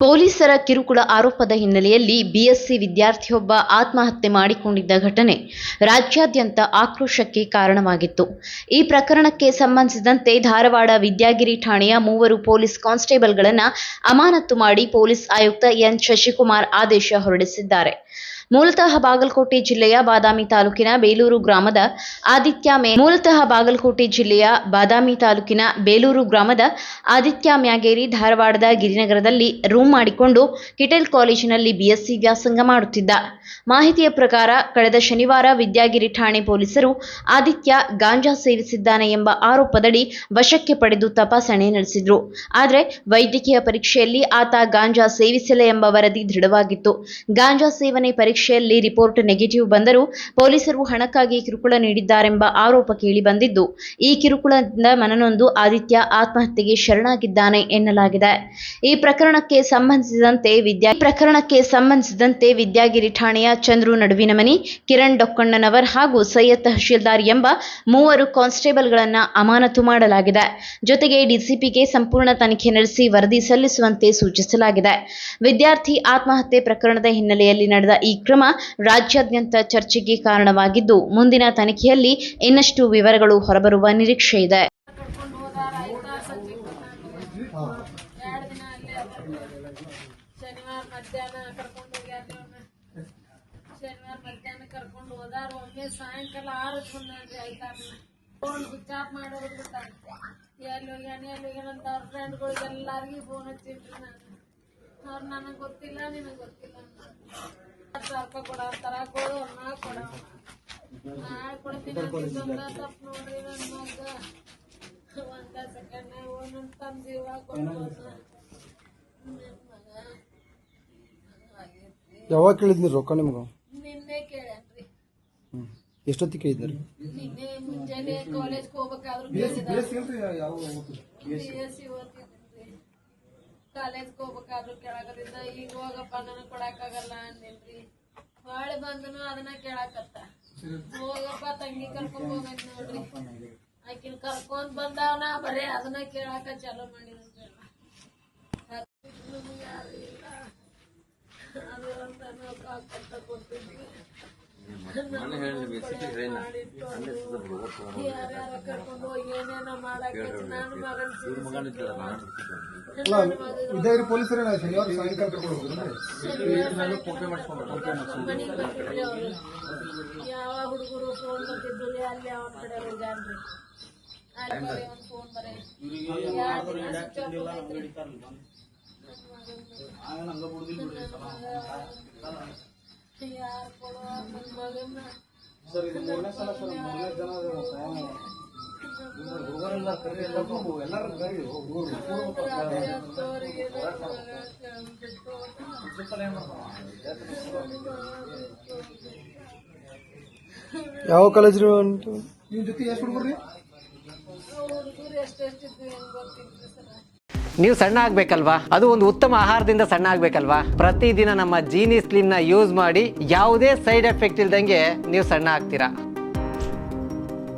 ಪೊಲೀಸರ ಕಿರುಕುಳ ಆರೋಪದ ಹಿನ್ನೆಲೆಯಲ್ಲಿ ಬಿಎಸ್ಸಿ ವಿದ್ಯಾರ್ಥಿಯೊಬ್ಬ ಆತ್ಮಹತ್ಯೆ ಮಾಡಿಕೊಂಡಿದ್ದ ಘಟನೆ ರಾಜ್ಯಾದ್ಯಂತ ಆಕ್ರೋಶಕ್ಕೆ ಕಾರಣವಾಗಿತ್ತು. ಈ ಪ್ರಕರಣಕ್ಕೆ ಸಂಬಂಧಿಸಿದಂತೆ ಧಾರವಾಡ ವಿದ್ಯಾಗಿರಿ ಠಾಣೆಯ 3 ಪೊಲೀಸ್ ಕಾನ್ಸ್ಟೇಬಲ್ಗಳನ್ನು ಅಮಾನತು ಮಾಡಿ ಪೊಲೀಸ್ ಆಯುಕ್ತ ಎನ್. ಶಶಿಕುಮಾರ್ ಆದೇಶ ಹೊರಡಿಸಿದ್ದಾರೆ. ಮೂಲತಃ ಬಾಗಲಕೋಟೆ ಜಿಲ್ಲೆಯ ಬಾದಾಮಿ ತಾಲೂಕಿನ ಬೇಲೂರು ಗ್ರಾಮದ ಆದಿತ್ಯ ಮ್ಯಾಗೇರಿ ಧಾರವಾಡದ ಗಿರಿನಗರದಲ್ಲಿ ರೂಮ್ ಮಾಡಿಕೊಂಡು ಕಿಟೆಲ್ ಕಾಲೇಜಿನಲ್ಲಿ ಬಿಎಸ್ಸಿ ವ್ಯಾಸಂಗ ಮಾಡುತ್ತಿದ್ದ. ಮಾಹಿತಿಯ ಪ್ರಕಾರ ಕಳೆದ ಶನಿವಾರ ವಿದ್ಯಾಗಿರಿ ಠಾಣೆ ಪೊಲೀಸರು ಆದಿತ್ಯ ಗಾಂಜಾ ಸೇವಿಸಿದ್ದಾನೆ ಎಂಬ ಆರೋಪದಡಿ ವಶಕ್ಕೆ ಪಡೆದು ತಪಾಸಣೆ ನಡೆಸಿದ್ರು. ಆದರೆ ವೈದ್ಯಕೀಯ ಪರೀಕ್ಷೆಯಲ್ಲಿ ಆತ ಗಾಂಜಾ ಸೇವಿಸಿಲ್ಲ ಎಂಬ ವರದಿ ದೃಢವಾಗಿತ್ತು. ಗಾಂಜಾ ಸೇವನೆ ಪರೀಕ್ಷೆಯಲ್ಲಿ ರಿಪೋರ್ಟ್ ನೆಗೆಟಿವ್ ಬಂದರೂ ಪೊಲೀಸರು ಹಣಕ್ಕಾಗಿ ಕಿರುಕುಳ ನೀಡಿದ್ದಾರೆಂಬ ಆರೋಪ ಕೇಳಿಬಂದಿದ್ದು, ಈ ಕಿರುಕುಳದಿಂದ ಮನನೊಂದು ಆದಿತ್ಯ ಆತ್ಮಹತ್ಯೆಗೆ ಶರಣಾಗಿದ್ದಾನೆ ಎನ್ನಲಾಗಿದೆ. ಈ ಪ್ರಕರಣಕ್ಕೆ ಸಂಬಂಧಿಸಿದಂತೆ ವಿದ್ಯಾಗಿರಿ ಠಾಣೆಯ ಚಂದ್ರು ನಡುವಿನಮನಿ, ಕಿರಣ್ ಡೊಕ್ಕಣ್ಣನವರ್ ಹಾಗೂ ಸೈಯದ್ ತಹಶೀಲ್ದಾರ್ ಎಂಬ 3 ಕಾನ್ಸ್ಟೇಬಲ್ಗಳನ್ನು ಅಮಾನತು ಮಾಡಲಾಗಿದೆ. ಜೊತೆಗೆ ಡಿಸಿಪಿಗೆ ಸಂಪೂರ್ಣ ತನಿಖೆ ನಡೆಸಿ ವರದಿ ಸಲ್ಲಿಸುವಂತೆ ಸೂಚಿಸಲಾಗಿದೆ. ವಿದ್ಯಾರ್ಥಿ ಆತ್ಮಹತ್ಯೆ ಪ್ರಕರಣದ ಹಿನ್ನೆಲೆಯಲ್ಲಿ ನಡೆದ ಈ ಕ್ರಮ ರಾಜ್ಯಾದ್ಯಂತ ಚರ್ಚೆಗೆ ಕಾರಣವಾಗಿದ್ದು, ಮುಂದಿನ ತನಿಖೆಯಲ್ಲಿ ಇನ್ನಷ್ಟು ವಿವರಗಳು ಹೊರಬರುವ ನಿರೀಕ್ಷೆ ಇದೆ. ಶನಿವಾರ ಮಧ್ಯಾಹ್ನ ಕರ್ಕೊಂಡು ಹೋದಾರ. ಒಮ್ಮೆ ಸಾಯಂಕಾಲ 6ಕ್ಕೆ ಬಂದ್ರಿ. ಆಯ್ತಾರ ಫೋನ್ ಸ್ವಿಚ್ ಆಫ್ ಮಾಡೋದು ಬಿಟ್ಟಾರ. ಎಲ್ಲಿ ಹೋಗ್ಯಾನ ಅಂತ ಅವ್ರ ಫ್ರೆಂಡ್ಗಳಿಗೆ ಎಲ್ಲಾರ್ಗಿ ಫೋನ್ ಹಚ್ಚಿನ್ರಿ. ಅವ್ರು ನನಗೆ ಗೊತ್ತಿಲ್ಲ, ನಿನಗೆ ಗೊತ್ತಿಲ್ಲ, 10,000 ರೂಪಾಯಿ ಕೊಡ ಅಂತಾರ. ಕೊಡು ಕೊಡ, ನಾಳೆ ಕೊಡ್ತೀನಿ. ತಪ್ಪು ನೋಡ್ರಿ ನನ್ನ ಮಗ. ಒಂದ ಸೆಕೆಂಡ್ ಒಂದೊಂದು ತಮ್ಮ ಜೀವ ಕೊಟ್ಟು ಯಾವಾಗ ಕೇಳಿದ್ನಿ ರೊಕ್ಕ ನಿಮ್ಗ? ನಿನ್ನೆ ಕೇಳ್ಯಾನ್ರಿ. ಎಷ್ಟೊತ್ತಿಗೆ ಕೇಳಿದ್ರಿ? ನಿನ್ನೆ ಮುಂಜಾನೆ ಕಾಲೇಜ್ಗೆ ಹೋಗ್ಬೇಕಾದ್ರು ಕಾಲೇಜ್ಗೆ ಹೋಗ್ಬೇಕಾದ್ರು ಕೇಳಾಕತ್ತಿದ್ದ. ಈಗ ಹೋಗಪ್ಪ ನನಗ್ ಕೊಡಕ್ಕಾಗಲ್ಲ ಅಂದೇನ್ರಿ. ಹೊಳೆ ಬಂದನು ಅದನ್ನ ಕೇಳಾಕತ್ತ. ಹೋಗಪ್ಪ ತಂಗಿ ಕರ್ಕೊಂಡ್ ಹೋಗಂತ ನೋಡ್ರಿ. ಆಕಿನ ಕರ್ಕೊಂಡ್ ಬಂದವನ ಬರೇ ಅದನ್ನ ಕೇಳಾಕ ಚಾಲೂ ಮಾಡಿದ. ಯಾರ್ಯಾರ ಕರ್ಕೊಂಡು ಹೋಗಿ ಏನೇನೋ ಮಾಡಾಕ ನಾನು ವಿದ್ಯಾಗಿರಿ ಪೊಲೀಸರ ಶನಿವಾರ ಸಾಯಂಕಾಲ ಕರ್ಕೊಂಡು ಮನೆಗೆ ಬಂದಿದ್ರಿ. ಅವ್ರು ಯಾವ ಹುಡುಗರು ಫೋನ್ ಬರ್ತಿದ್ರು ಅಲ್ಲಿ ಅವನ ಕಡೆ ಹೋಗ್ಯಾನ್ರಿ. ಅಲ್ಲಿ ಒಂದ್ ಫೋನ್ ಬರೇ ಯಾರು ಕೊಡುವ ನನ್ನ ಮಗನ್ನ ಯಾವ ಕಾಲೇಜ್ ನಿಮ್ ಜೊತೆ ಎಷ್ಟು ಹುಡುಗರು ಎಷ್ಟೆಷ್ಟಿದ್ವಿ ಹೆಂಗ್ ಗೊತ್ತಿತ್ತು ಸರ್. ನೀವು ಸಣ್ಣ ಆಗ್ಬೇಕಲ್ವಾ? ಅದು ಒಂದು ಉತ್ತಮ ಆಹಾರದಿಂದ ಸಣ್ಣ ಆಗ್ಬೇಕಲ್ವಾ? ಪ್ರತಿದಿನ ನಮ್ಮ ಜೀನಿ ಸ್ಲಿಮ್ ನ ಯೂಸ್ ಮಾಡಿ ಯಾವುದೇ ಸೈಡ್ ಎಫೆಕ್ಟ್ ಇಲ್ದಂಗೆ ನೀವು ಸಣ್ಣ ಆಗ್ತೀರಾ.